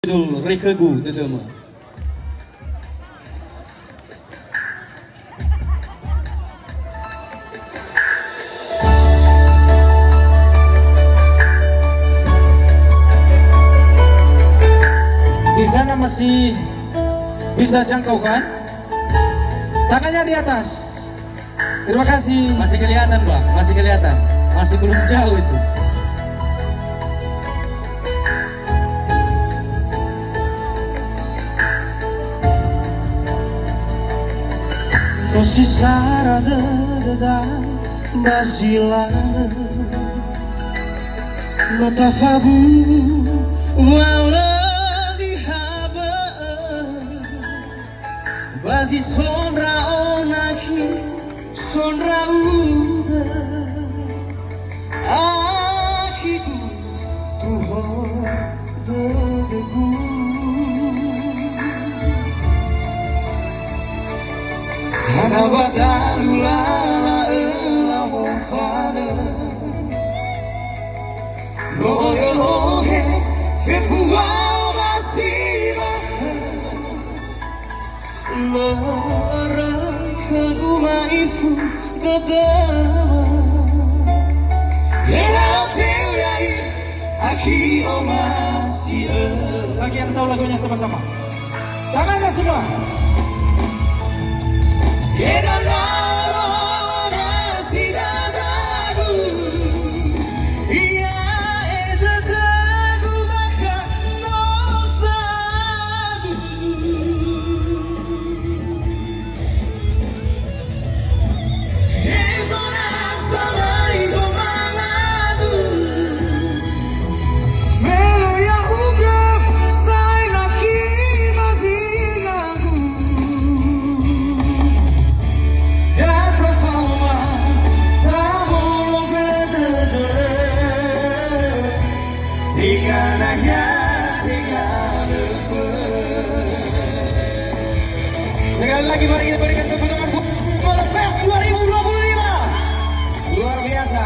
Judul Rikegu itu mah. Di sana masih bisa jangkau kan? Tangannya di atas. Terima kasih. Masih kelihatan, Bang. Masih kelihatan. Masih belum jauh itu. Così sarà da basilare, mata fabu walau dihaba, basi sonra onashi sonra uda, ashiku tuho dedeku. Hana badalula la mofana Loge loge fe fuao masiva Lara kaguma ifu gadama Era teu yai Aki o masih. Bagi yang tahu lagunya sama-sama tangannya semua. Sekali lagi mari kita berikan tepuk tangan Bola Fest 2025. Luar biasa.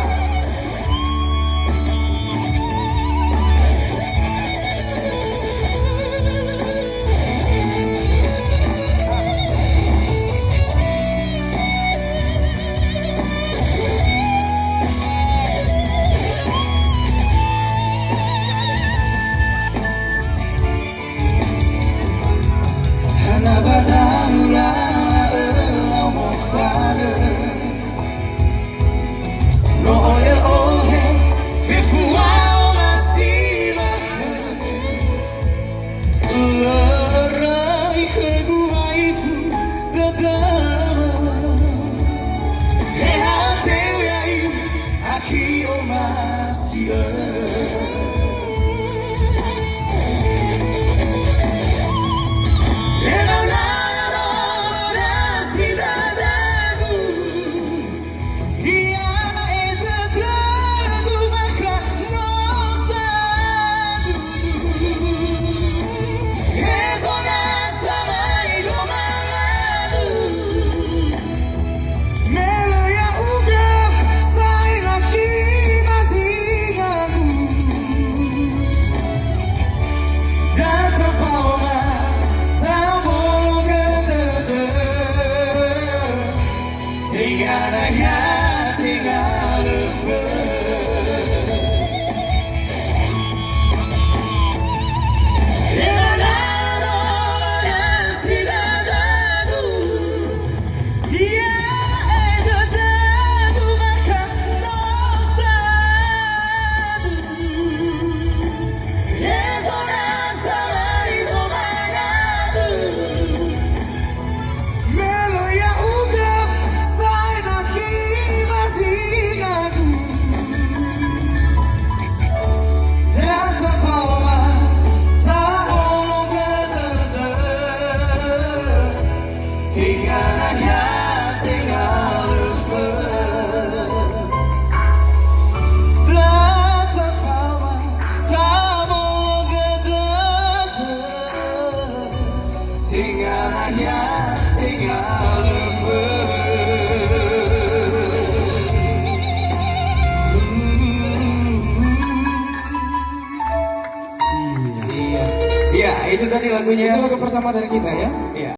Iya. Ya, itu tadi lagunya. Itu lagu pertama dari kita ya. Iya.